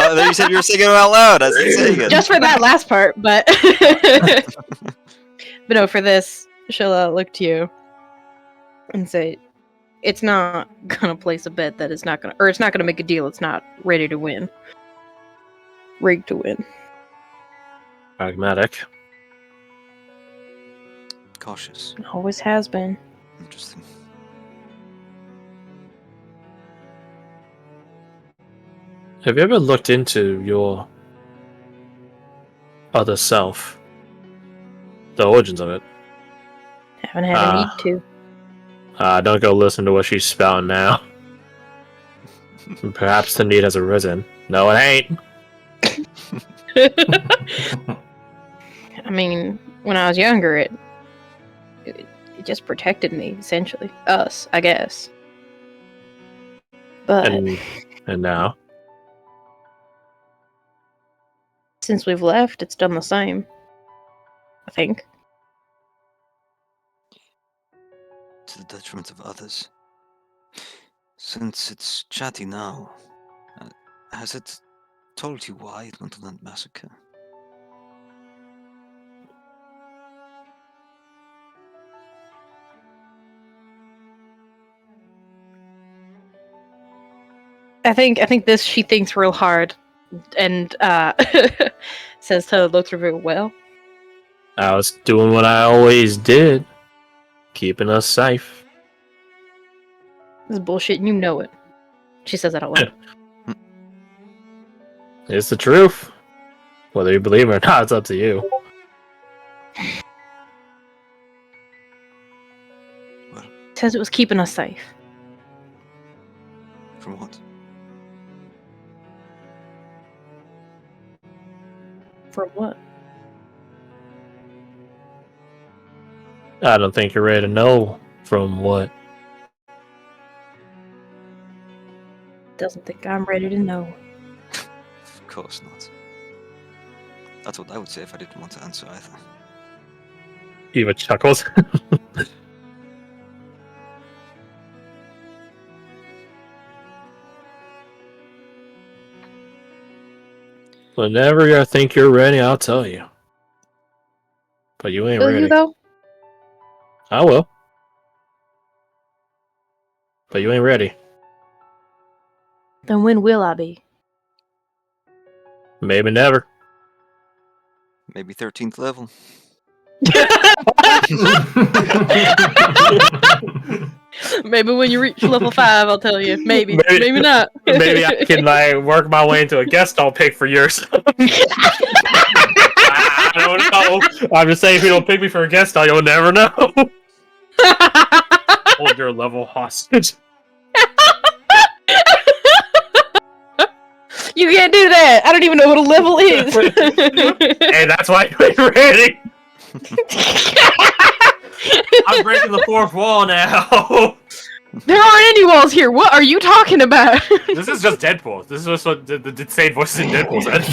Oh, you said you were singing it out loud. I was saying it. Just for that last part, but but no, for this, she'll look to you and say, "It's not gonna place a bet that it's not gonna, or it's not gonna make a deal. It's not ready to win, rigged to win." Pragmatic. Cautious. Always has been. Interesting. Have you ever looked into your other self? The origins of it? Haven't had a need to. Don't go listen to what she's spouting now. Perhaps the need has arisen. No, it ain't. I mean, when I was younger, it just protected me, essentially. Us, I guess. But And now? since we've left, it's done the same. I think. To the detriment of others. Since it's chatty now, has it told you why it went on that massacre? I think this she thinks real hard, and says to Lothar, "Well, I was doing what I always did. Keeping us safe. this is bullshit, and you know it." She says that out loud. It's the truth. Whether you believe it or not, it's up to you. Says it was keeping us safe. From what? From what? I don't think you're ready to know from what. Doesn't think I'm ready to know. Of course not. That's what I would say if I didn't want to answer either. Eva chuckles. Whenever you think you're ready, I'll tell you. But you ain't Will ready. you though? I will. But you ain't ready. Then when will I be? Maybe never. Maybe 13th level. Maybe when you reach level 5, I'll tell you. Maybe not. Maybe I can work my way into a guest star pick for yours. I don't know. I'm just saying, if you don't pick me for a guest star, you'll never know. Hold your level hostage. You can't do that. I don't even know what a level is. Hey, that's why you ain't ready. I'm breaking the fourth wall now. There aren't any walls here. What are you talking about? This is just Deadpool. This is just what the insane voices in Deadpool said.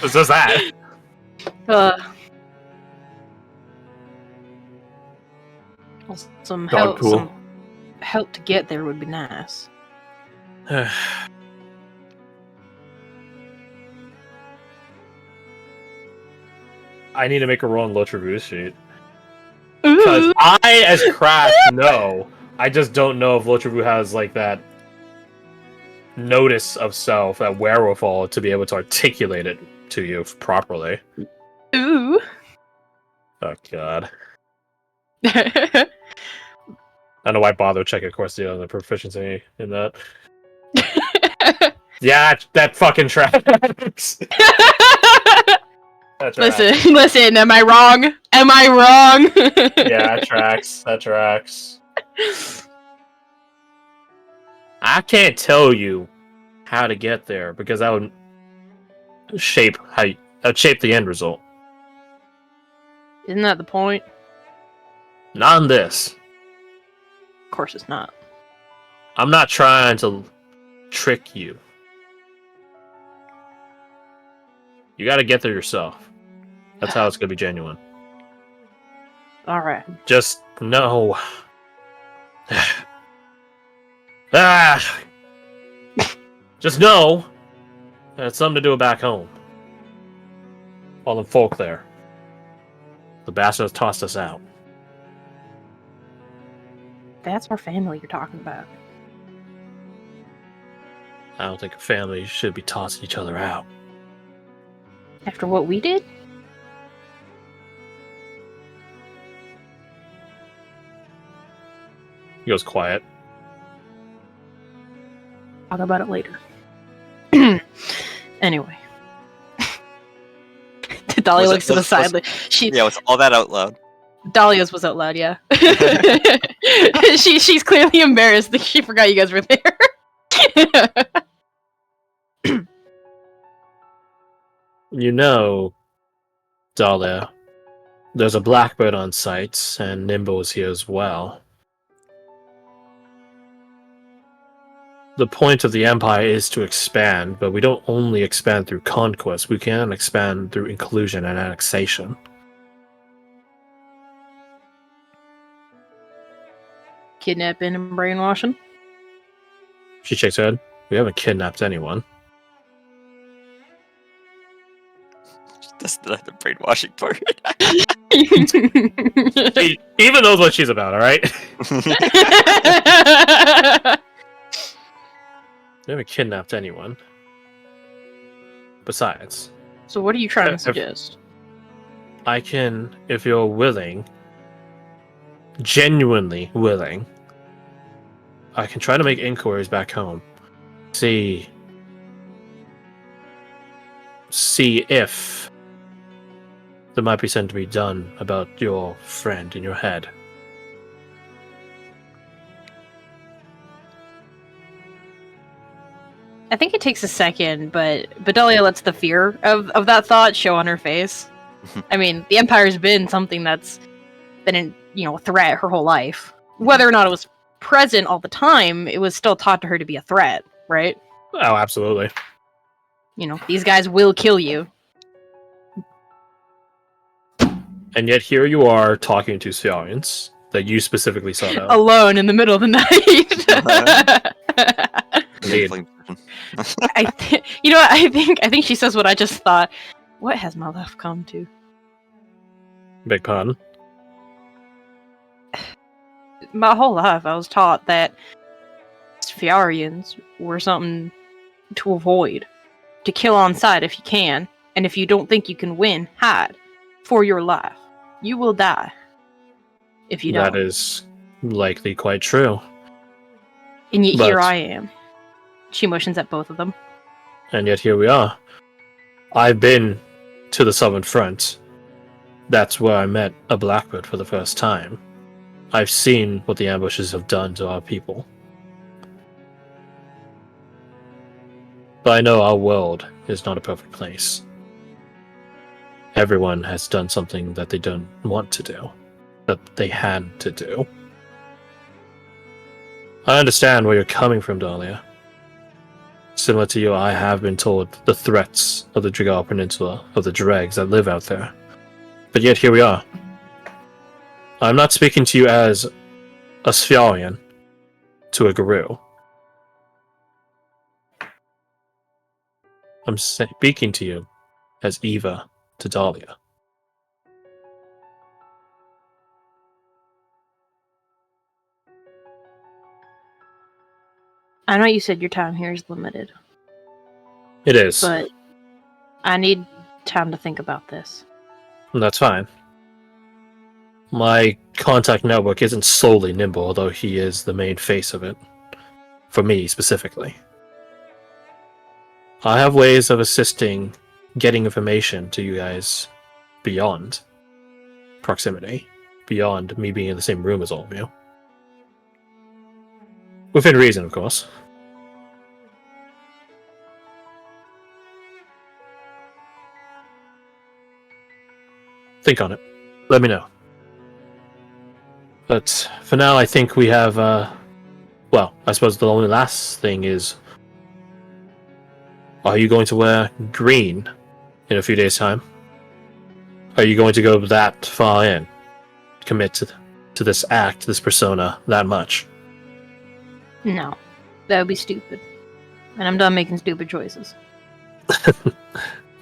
It's just that. Some Dogpool. help to get there would be nice. I need to make a roll on Lotravu's sheet. Because I, as Crash, know. I just don't know if Lotravu has, like, that notice of self, that wherewithal, to be able to articulate it to you properly. Ooh. Oh, God. I don't know why bother checking, of course, the proficiency in that. Yeah, that fucking tracks. That tracks. Listen, am I wrong? Am I wrong? Yeah, that tracks. That tracks. I can't tell you how to get there because that would shape the end result. Isn't that the point? Not in this. Of course it's not. I'm not trying to trick you. You gotta get there yourself. That's how it's gonna be genuine. Alright. Just know. Just know And it's something to do back home. All the folk there. The bastards tossed us out. That's our family you're talking about. I don't think a family should be tossing each other out. After what we did? He goes quiet. Talk about it later. Anyway. Dahlia looks to the side. Yeah, was all that out loud? Dahlia's was out loud, yeah. She's clearly embarrassed that she forgot you guys were there. You know, Dahlia, there's a blackbird on site, and Nimble is here as well. The point of the Empire is to expand, but we don't only expand through conquest, we can expand through inclusion and annexation. Kidnapping and brainwashing? She shakes her head. We haven't kidnapped anyone. She doesn't deny the brainwashing part. She even knows what she's about, alright? We haven't kidnapped anyone. Besides, So what are you trying to suggest? I can, if you're willing, genuinely willing, I can try to make inquiries back home. See if there might be something to be done about your friend in your head. I think it takes a second, but Dahlia lets the fear of that thought show on her face. I mean, the Empire's been something that's been a threat her whole life. Whether or not it was present all the time, it was still taught to her to be a threat, right? Oh, absolutely. These guys will kill you. And yet here you are talking to Science that you specifically sought out. Alone in the middle of the night. Indeed. I think she says what I just thought. What has my life come to? Big pun. My whole life I was taught that Spharians were something to avoid. To kill on sight if you can, and if you don't think you can win, hide. For your life. You will die. If you don't. That is likely quite true. And yet But- here I am. She motions at both of them. And yet here we are. I've been to the Southern Front. That's where I met a blackbird for the first time. I've seen what the ambushes have done to our people. But I know our world is not a perfect place. Everyone has done something that they don't want to do, that they had to do. I understand where you're coming from, Dahlia. Similar to you, I have been told the threats of the Dragar Peninsula, of the dregs that live out there. But yet here we are. I'm not speaking to you as a Spharian to a Garou. I'm speaking to you as Eva to Dahlia. I know you said your time here is limited, It is. but I need time to think about this. And that's fine. My contact network isn't solely Nimble, although he is the main face of it. For me, specifically. I have ways of assisting getting information to you guys beyond proximity. Beyond me being in the same room as all of you. Within reason, of course. Think on it. Let me know. But for now, I think we have, well, I suppose the only last thing is, are you going to wear green in a few days' time? Are you going to go that far in? Commit to this act, this persona, that much? No, that would be stupid. And I'm done making stupid choices.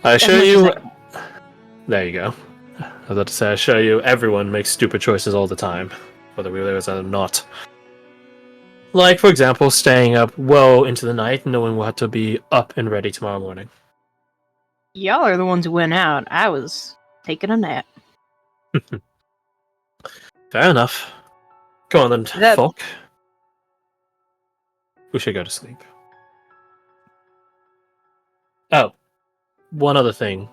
I assure much you. as There you go. I was about to say, I assure you, everyone makes stupid choices all the time, whether we realize that or not. Like, for example, staying up well into the night, knowing we'll have to be up and ready tomorrow morning. Y'all are the ones who went out. I was taking a nap. Fair enough. Go on then, That- Folk. We should go to sleep. Oh, one other thing.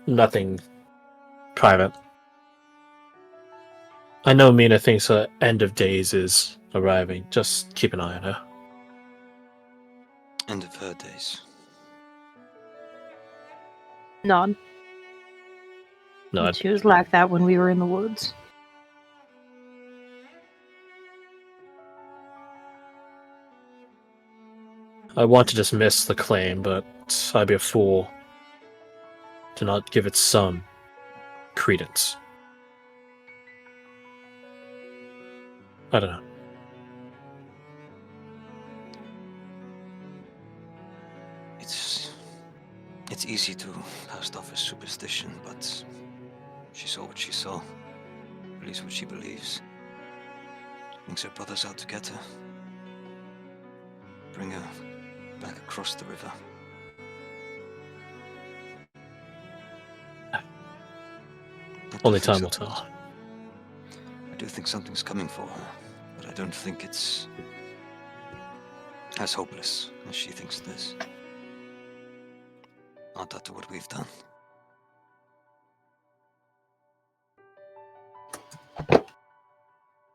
Nothing private. I know Mina thinks her end of days is arriving. Just keep an eye on her. End of her days. Nod. No, She was like that when we were in the woods. I want to dismiss the claim, but I'd be a fool to not give it some credence. I don't know. It's easy to cast off as superstition, but she saw what she saw. At least what she believes. Thinks her brother's out to get her. Bring her back across the river. Only time will tell. I do think something's coming for her, but I don't think it's as hopeless as she thinks it is. Not after what we've done.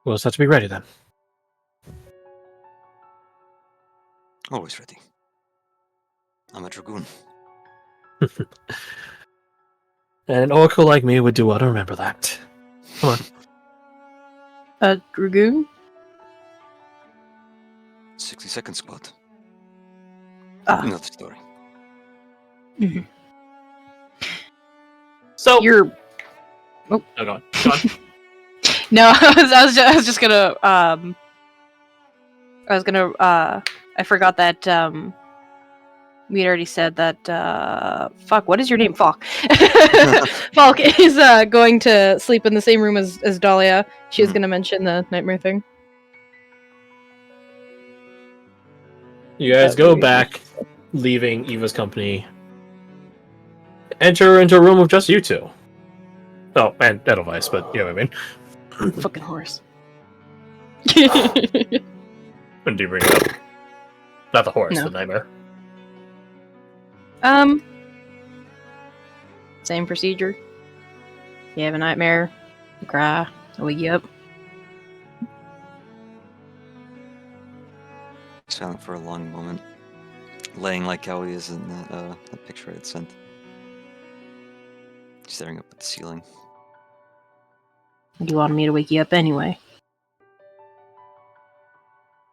We'll just have to be ready then. Always ready. I'm a dragoon. And an oracle like me would do well to remember that. Come on. A dragoon? 60-second squad. Ah. Another story. So You're. Oh, go on. Go on. No, I was just gonna. I forgot that. We'd already said that. Fuck. What is your name? Falk. Falk is going to sleep in the same room as Dahlia. She is gonna mention the nightmare thing. You guys go back, leaving Eva's company. Enter into a room with just you two. Oh, and Edelweiss, but you know what I mean. Fucking horse. When do you bring it up? Not the horse, No. the nightmare. Same procedure. You have a nightmare, you cry, I wake you up. Silent for a long moment. Laying like how he is in that picture I had sent. Staring up at the ceiling. You wanted me to wake you up anyway.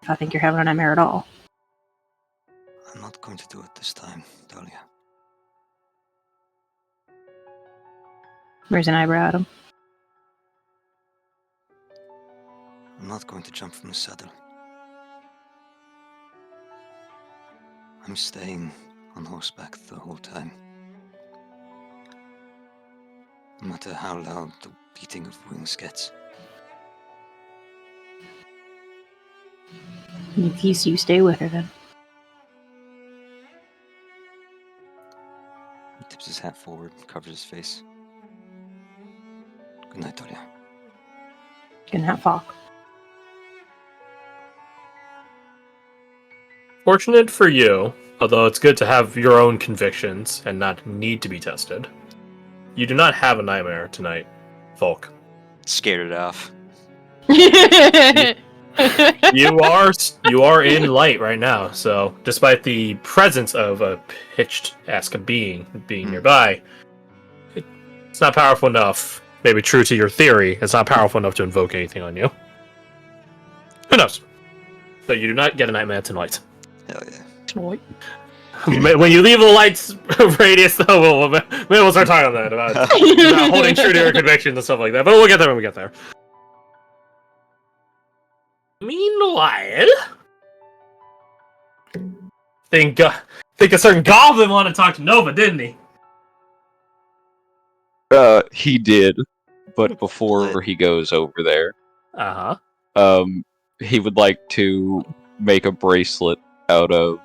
If I think you're having a nightmare at all. I'm not going to do it this time, Dahlia. Raise an eyebrow at him. I'm not going to jump from the saddle. I'm staying on horseback the whole time. No matter how loud the beating of wings gets. If you stay with her then. He tips his hat forward, covers his face. Good night, Dahlia. Good night, Falk. Fortunate for you, although it's good to have your own convictions and not need to be tested. You do not have a nightmare tonight, Folk. Scared it off. You are in light right now, so despite the presence of a pitched-esque being nearby, it's not powerful enough. Maybe true to your theory, it's not powerful enough to invoke anything on you. Who knows? So you do not get a nightmare tonight. Hell yeah. When you leave the lights radius, though, maybe we'll start talking about that, about holding true to your convictions and stuff like that. But we'll get there when we get there. Meanwhile, think a certain goblin wanted to talk to Nova, didn't he? He did, but before he goes over there, he would like to make a bracelet out of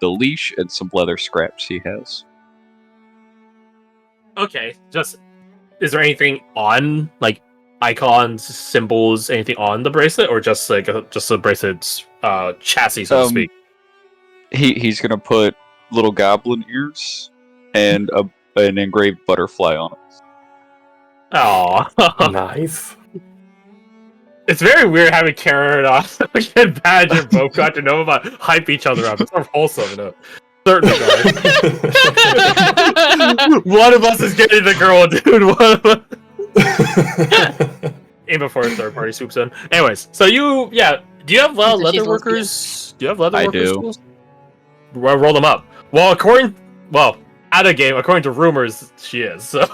the leash and some leather scraps he has. Okay, just is there anything on like icons, symbols, anything on the bracelet, or just like just the bracelet's chassis, so to speak? He's gonna put little goblin ears and an engraved butterfly on it. Oh, Nice. it's very weird having Karen and Badge and both got to know about hype each other up. It's more wholesome in a certain regard. One of us is getting the girl, dude. One of us. Even before a third party swoops in. Anyways, so do you have leather workers? Do you have leather I workers do. tools? Well, roll them up. Well, out of game, according to rumors, she is. So,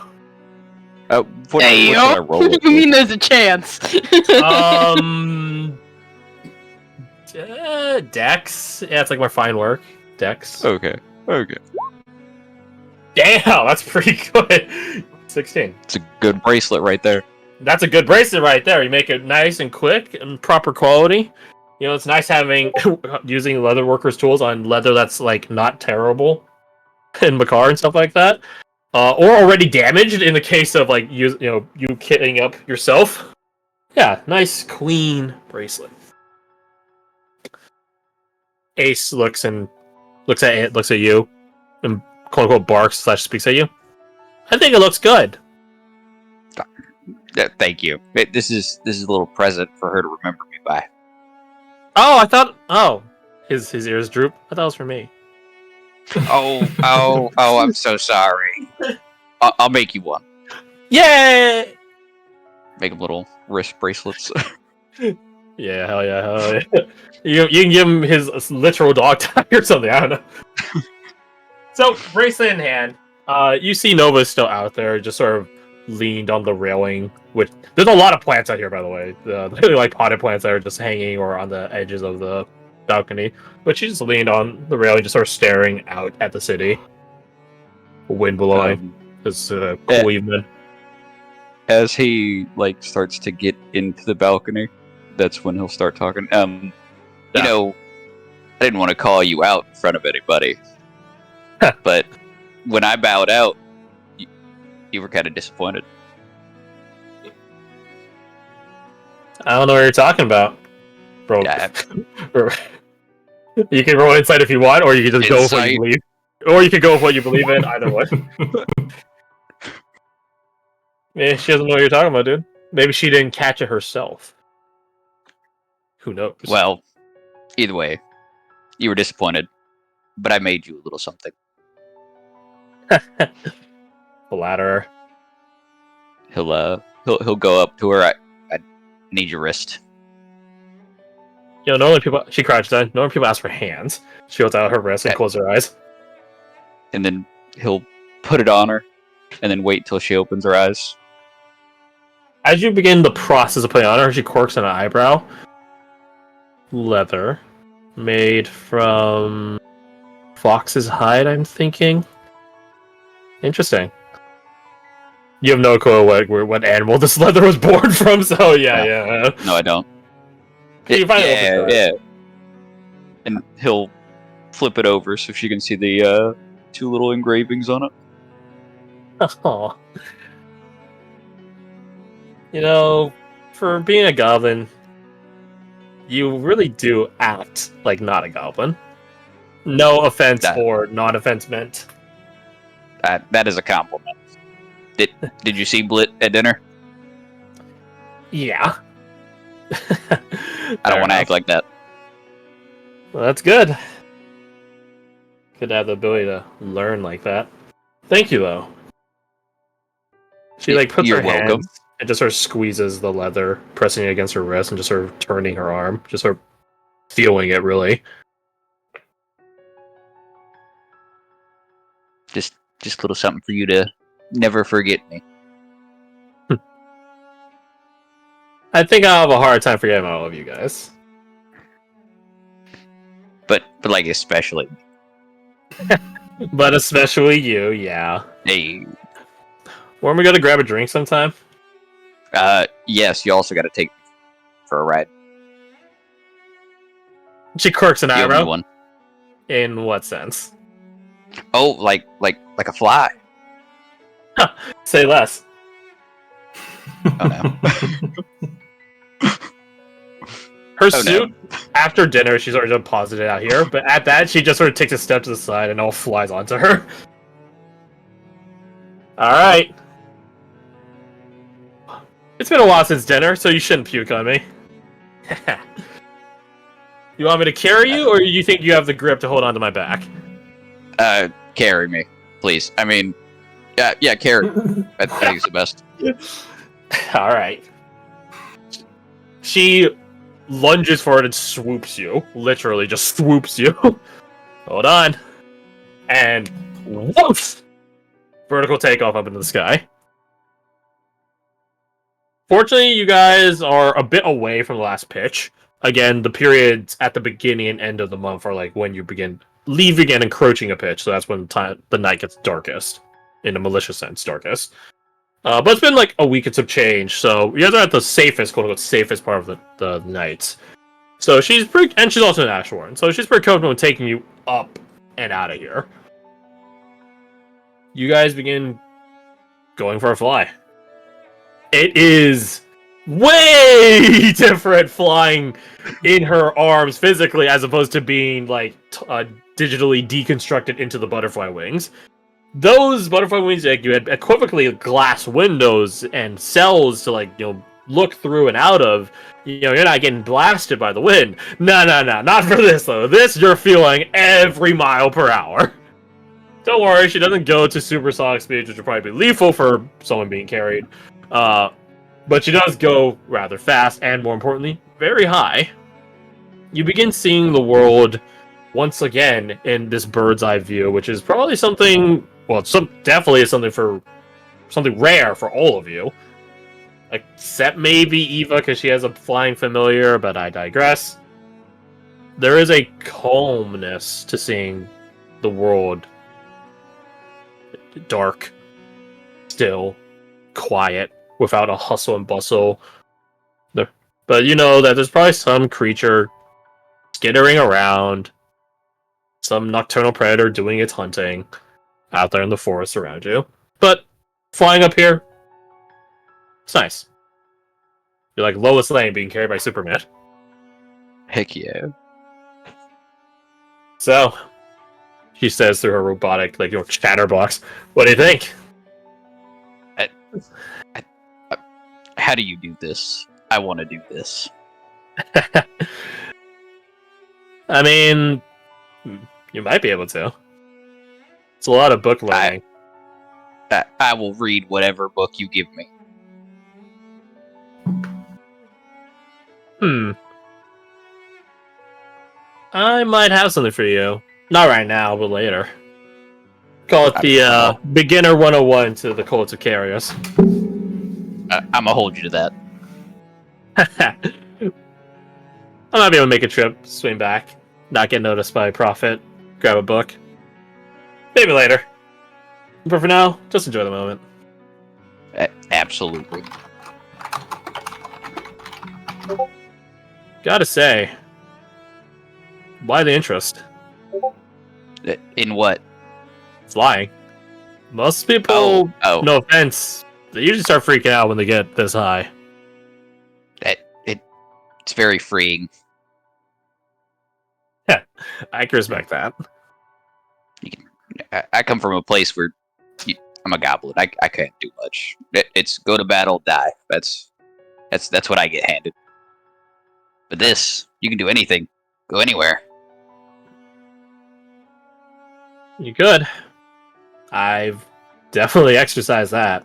What should I roll it You mean with? there's a chance? Dex. Yeah, it's like more fine work. Dex. Okay. Damn, that's pretty good. 16. It's a good bracelet right there. That's a good bracelet right there. You make it nice and quick and proper quality. You know, it's nice having using leather workers tools on leather that's like not terrible in Makar and stuff like that, or already damaged in the case of like you kitting up yourself. Yeah, nice clean bracelet. Ace looks at you, and quote unquote barks / speaks at you. I think it looks good. Thank you. This is a little present for her to remember me by. Oh, I thought. Oh, his ears droop. I thought it was for me. Oh! I'm so sorry. I'll make you one. Yay! Make them little wrist bracelets. Yeah, hell yeah. You can give him his literal dog tag or something. I don't know. So bracelet in hand, you see Nova's still out there, just sort of leaned on the railing. Which there's a lot of plants out here, by the way. Like potted plants that are just hanging or on the edges of the balcony. But she just leaned on the railing, just sort of staring out at the city. Wind blowing. It's cool evening. As he starts to get into the balcony, that's when he'll start talking. You know, I didn't want to call you out in front of anybody, but when I bowed out, you were kind of disappointed. I don't know what you're talking about, bro. Yeah. You can roll insight if you want, or you can just go with what Insight. you believe. Or you can go with what you believe in. Either way. Yeah, she doesn't know what you're talking about, dude. Maybe she didn't catch it herself. Who knows? Well, either way, you were disappointed, but I made you a little something. Flatterer. He'll go up to her. I need your wrist. You know, normally people. She crouched down. Normally people ask for hands. She holds out her wrist and closes her eyes. And then he'll put it on her, and then wait till she opens her eyes. As you begin the process of putting on her, she quirks an eyebrow. Leather, made from fox's hide. I'm thinking. Interesting. You have no clue what animal this leather was born from, so yeah. No, I don't. You find it Yeah. And he'll flip it over so she can see the two little engravings on it. Aw. You know, for being a goblin, you really do act like not a goblin. No offense or non-offense meant. That is a compliment. Did you see Blit at dinner? Yeah. I don't want to act like that. Well, that's good. Good to have the ability to learn like that. Thank you, though. She puts You're her welcome. hands and just sort of squeezes the leather, pressing it against her wrist and just sort of turning her arm, just sort of feeling it, really. Just a little something for you to never forget me. I think I'll have a hard time forgetting all of you guys. But especially. But especially you, yeah. Hey. Weren't we gonna grab a drink sometime? Yes, you also got to take for a ride. She quirks an You owe me eyebrow. one. In what sense? Oh, like a fly. Say less. Oh no. Her Oh, no. suit, after dinner, she's already deposited out here, but at that, she just sort of takes a step to the side and all flies onto her. Alright. It's been a while since dinner, so you shouldn't puke on me. You want me to carry you, or you think you have the grip to hold onto my back? Carry me, please. I mean, yeah, carry. I think it's the best. Alright. She lunges forward and swoops you. Literally just swoops you. Hold on. And whoosh! Vertical takeoff up into the sky. Fortunately, you guys are a bit away from the last pitch. Again, the periods at the beginning and end of the month are like when you begin leaving and encroaching a pitch, so that's when the night gets darkest. In a malicious sense, darkest. But it's been like a week and some change, so you guys are at the safest, quote-unquote, safest part of the night. So she's pretty, and she's also an Ashworn, so she's pretty comfortable with taking you up and out of here. You guys begin going for a fly. It is way different flying in her arms physically as opposed to being like digitally deconstructed into the butterfly wings. Those butterfly wings, like, you had equivocally glass windows and cells to look through and out of. You're not getting blasted by the wind. No, not for this though. This you're feeling every mile per hour. Don't worry, she doesn't go to supersonic speeds, which would probably be lethal for someone being carried. But she does go rather fast, and more importantly, very high. You begin seeing the world once again in this bird's eye view, which is probably something. Well, definitely is something rare for all of you. Except maybe Eva, because she has a flying familiar, but I digress. There is a calmness to seeing the world dark, still, quiet, without a hustle and bustle. But you know that there's probably some creature skittering around, some nocturnal predator doing its hunting out there in the forest around you. But flying up here, it's nice. You're like Lois Lane being carried by Superman. Heck yeah. So, she says through her robotic, chatterbox, what do you think? How do you do this? I want to do this. I mean, you might be able to. It's a lot of book learning. I will read whatever book you give me. I might have something for you. Not right now, but later. Call it the Beginner 101 to the Cults of Carriers. I'm gonna hold you to that. I might be able to make a trip, swing back, not get noticed by a prophet, grab a book. Maybe later. But for now, just enjoy the moment. Absolutely. Gotta say, why the interest? In what? Flying. Most people, Oh. no offense, they usually start freaking out when they get this high. It's very freeing. I can respect that. I come from a place where I'm a goblin. I can't do much. It's go to battle, die. That's what I get handed. But this, you can do anything, go anywhere. You could. I've definitely exercised that.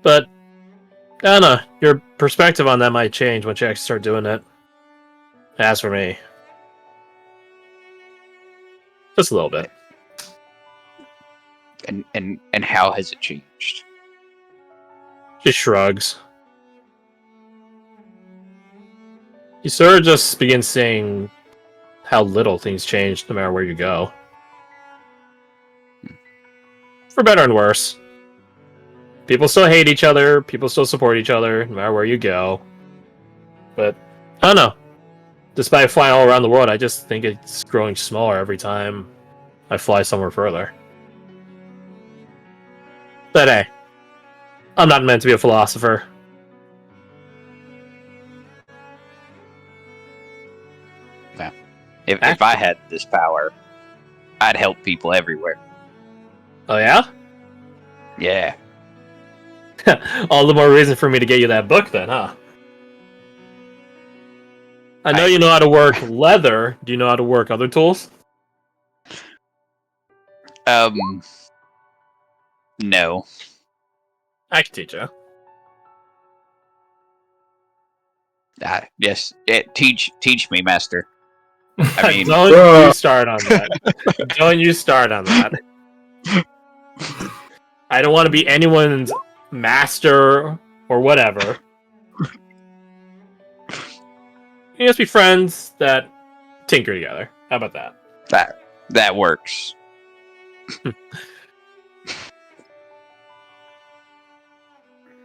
But, I don't know, your perspective on that might change once you actually start doing it. As for me, just a little bit. And how has it changed? She shrugs. You sort of just begin seeing how little things change no matter where you go. For better and worse. People still hate each other. People still support each other, no matter where you go. But, I don't know. Despite flying all around the world, I just think it's growing smaller every time I fly somewhere further. But hey, I'm not meant to be a philosopher. If I had this power, I'd help people everywhere. Oh yeah? Yeah. All the more reason for me to get you that book then, huh? I know you know how to work leather. Do you know how to work other tools? No. I can teach you. Yes. Teach me, master. I mean, Don't you start on that. Don't you start on that. I don't want to be anyone's master or whatever. You just be friends that tinker together. How about that? that works.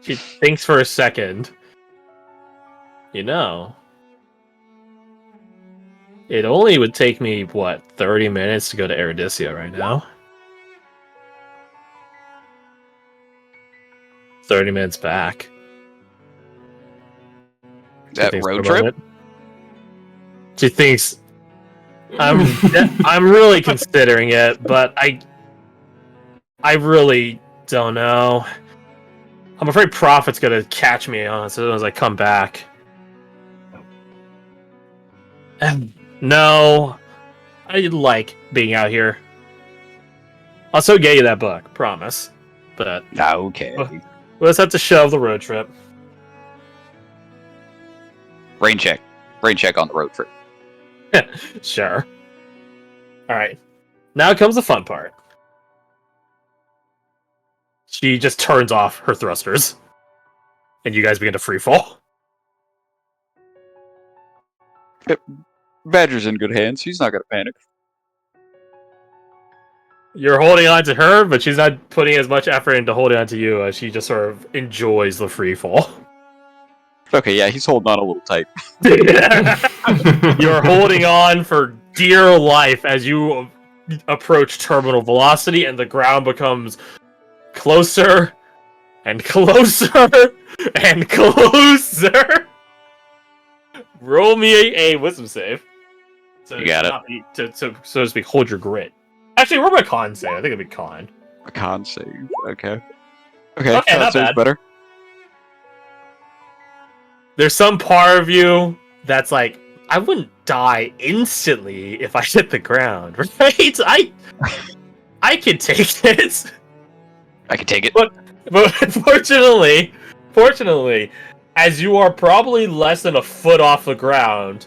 She thinks for a second. You know, it only would take me, what, 30 minutes to go to Erudicia right now? 30 minutes back. That road trip? She thinks I'm really considering it, but I really don't know. I'm afraid Prophet's gonna catch me on it as soon as I come back. No, I like being out here. I'll still get you that book, promise. But Okay. we'll just have to shelve the road trip. Rain check. Rain check on the road trip. Sure. Alright. Now comes the fun part. She just turns off her thrusters. And you guys begin to freefall. Badger's in good hands. He's not gonna panic. You're holding on to her, but she's not putting as much effort into holding on to you as she just sort of enjoys the freefall. Okay, yeah, he's holding on a little tight. You're holding on for dear life as you approach terminal velocity and the ground becomes closer and closer and closer. Roll me a wisdom save. So You got it. To so to speak, hold your grit. Actually, roll my con save. I think it'd be con. A con save. Okay. Okay, Okay, con not save's bad. better. There's some part of you that's like, I wouldn't die instantly if I hit the ground, right? I could take it. I can take it. But fortunately, as you are probably less than a foot off the ground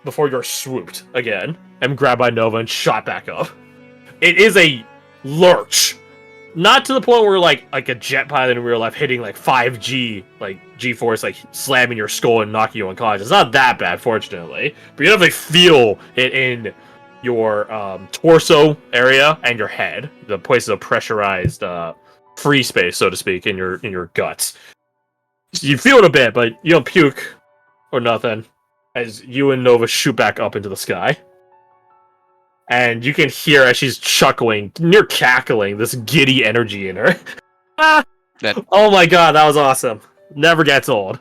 before you're swooped again and grabbed by Nova and shot back up. It is a lurch. Not to the point where like a jet pilot in real life hitting like 5G, like G-force, like slamming your skull and knocking you unconscious. It's not that bad, fortunately. But you definitely feel it in your torso area and your head. The places of pressurized free space, so to speak, in your guts. You feel it a bit, but you don't puke or nothing as you and Nova shoot back up into the sky. And you can hear as she's chuckling, near cackling, this giddy energy in her. Oh my god, that was awesome. Never gets old.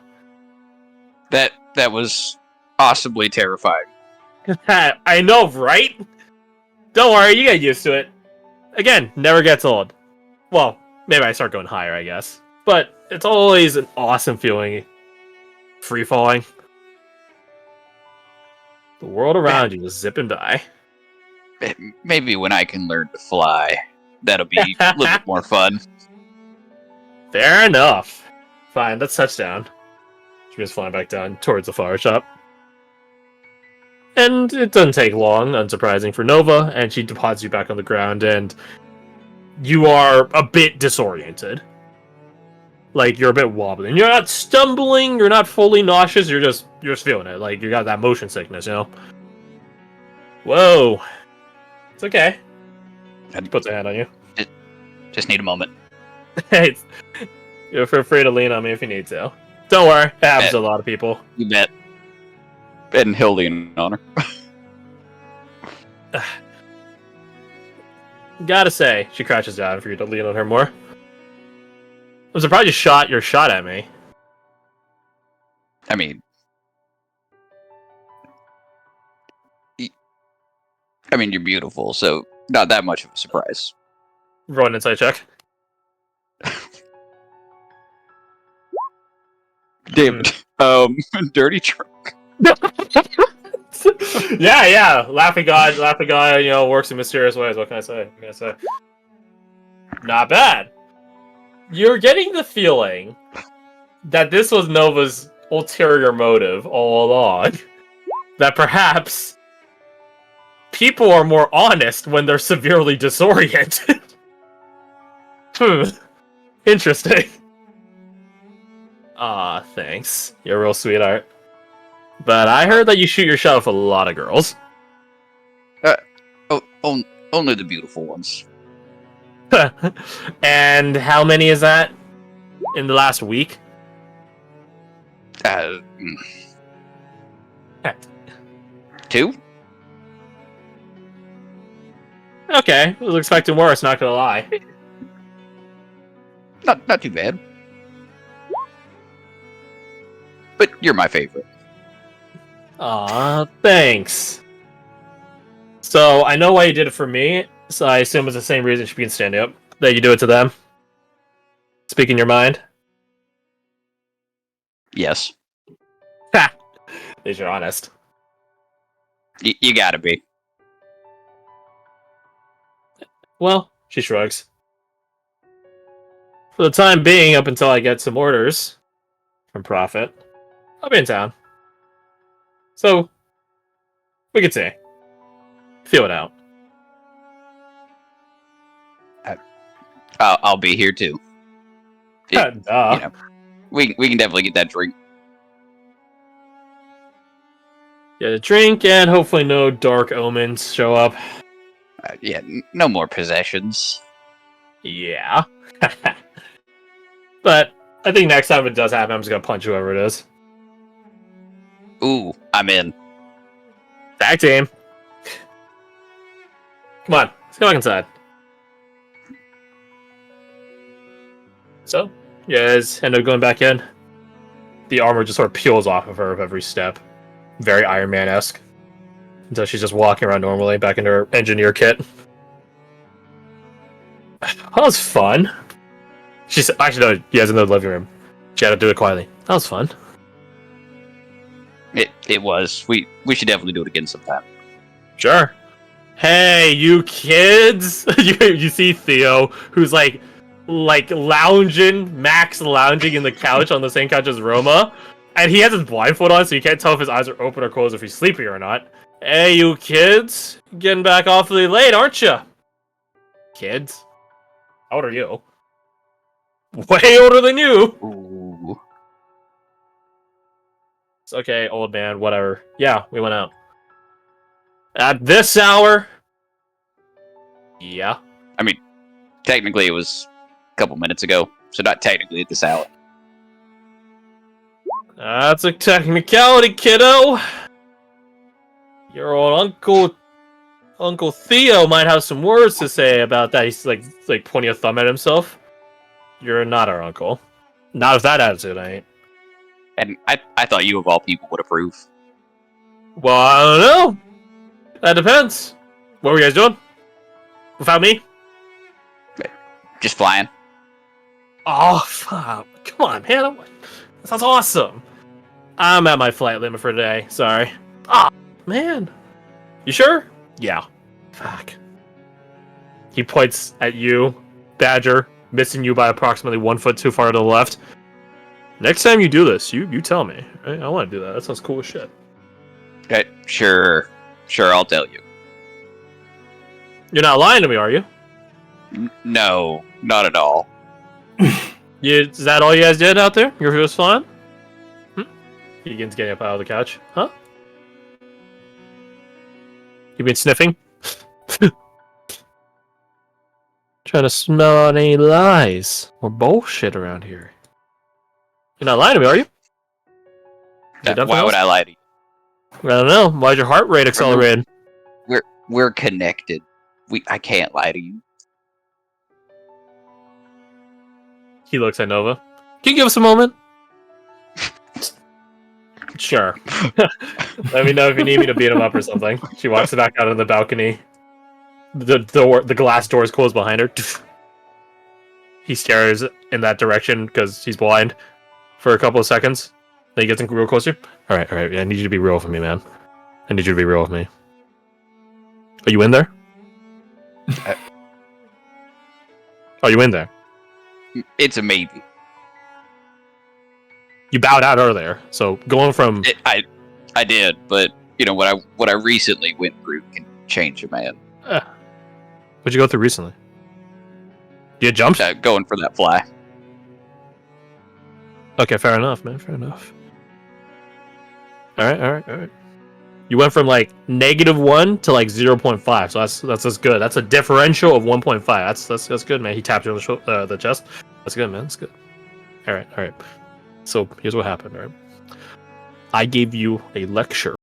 That was awesomely terrifying. I know, right? Don't worry, you get used to it. Again, never gets old. Well, maybe I start going higher, I guess. But it's always an awesome feeling. Free falling. The world around you is zipping by. Maybe when I can learn to fly, that'll be a little bit more fun. Fair enough. Fine, let's touch down. She goes flying back down towards the flower shop. And it doesn't take long, unsurprising for Nova, and she deposits you back on the ground, and you are a bit disoriented. Like, you're a bit wobbly. And you're not stumbling, you're not fully nauseous, you're just feeling it. Like, you got that motion sickness, you know? Whoa. It's okay. She puts a hand on you. Just need a moment. Hey, you feel free to lean on me if you need to. Don't worry, it happens to a lot of people. You bet. And he'll lean on her. Gotta say, she crouches down for you to lean on her more. I'm surprised you shot your shot at me. I mean, you're beautiful, so not that much of a surprise. Roll an insight check. Damn it. Dirty trick. yeah. Laughing guy, you know, works in mysterious ways. What can I say? Not bad. You're getting the feeling that this was Nova's ulterior motive all along. That perhaps people are more honest when they're severely disoriented. Interesting. Thanks. You're a real sweetheart. But I heard that you shoot your shot with a lot of girls. Only the beautiful ones. And how many is that in the last week? Uh, 2? Okay, I was expecting worse, not gonna lie. Not too bad. But you're my favorite. Aw, thanks. So, I know why you did it for me, so I assume it's the same reason she can stand up. That you do it to them? Speaking your mind? Yes. Ha! At least you're honest. You gotta be. Well, she shrugs. For the time being, up until I get some orders from Prophet, I'll be in town. So, we can see. Feel it out. I'll be here too. Duh. You know, we can definitely get that drink. Get a drink, and hopefully no dark omens show up. No more possessions. Yeah. But I think next time it does happen, I'm just gonna punch whoever it is. Ooh, I'm in. Tag team. Come on, let's go back inside. So, you guys end up going back in. The armor just sort of peels off of her with every step. Very Iron Man-esque. Until she's just walking around normally, back in her engineer kit. That was fun. She's actually, no, you guys in the living room. She had to do it quietly. That was fun. It was. We should definitely do it again sometime. Sure. Hey, you kids! you see Theo, who's like Max lounging in the couch on the same couch as Roma, and he has his blindfold on, so you can't tell if his eyes are open or closed, if he's sleeping or not. Hey, you kids! Getting back awfully late, aren't you? Kids? How old are you? Way older than you! Ooh. It's okay, old man, whatever. Yeah, we went out. At this hour? Yeah. I mean, technically it was a couple minutes ago, so not technically at this hour. That's a technicality, kiddo! Your old Uncle Theo might have some words to say about that. He's like pointing a thumb at himself. You're not our uncle. Not with that attitude, I ain't. And I thought you of all people would approve. Well, I don't know. That depends. What were you guys doing? Without me? Just flying. Oh, fuck. Come on, man. That sounds awesome. I'm at my flight limit for today. Sorry. Ah, man. You sure? Yeah. Fuck. He points at you, Badger, missing you by approximately 1 foot too far to the left. Next time you do this, you tell me. Right? I want to do that. That sounds cool as shit. Okay, sure, I'll tell you. You're not lying to me, are you? No, not at all. Is that all you guys did out there? You're just flying? He begins getting up out of the couch. Huh? You been sniffing? Trying to smell out any lies or bullshit around here. You're not lying to me, are you? Why would I lie to you? I don't know. Why's your heart rate accelerated? We're connected. I can't lie to you. He looks at Nova. Can you give us a moment? Sure. Let me know if you need me to beat him up or something. She walks back out on the balcony. The glass door is closed behind her. He stares in that direction because he's blind for a couple of seconds. Then he gets real closer. All right. I need you to be real with me, man. I need you to be real with me. Are you in there? Are you in there? It's a maybe. You bowed out earlier, so going from I did, but you know what I recently went through can change a man. What'd you go through recently? You jumped? Going for that fly. Okay, fair enough, man. Fair enough. All right. You went from like -1 to like 0.5, so that's good. That's a differential of 1.5. That's good, man. He tapped you on the chest. That's good, man. That's good. All right. So here's what happened. All right, I gave you a lecture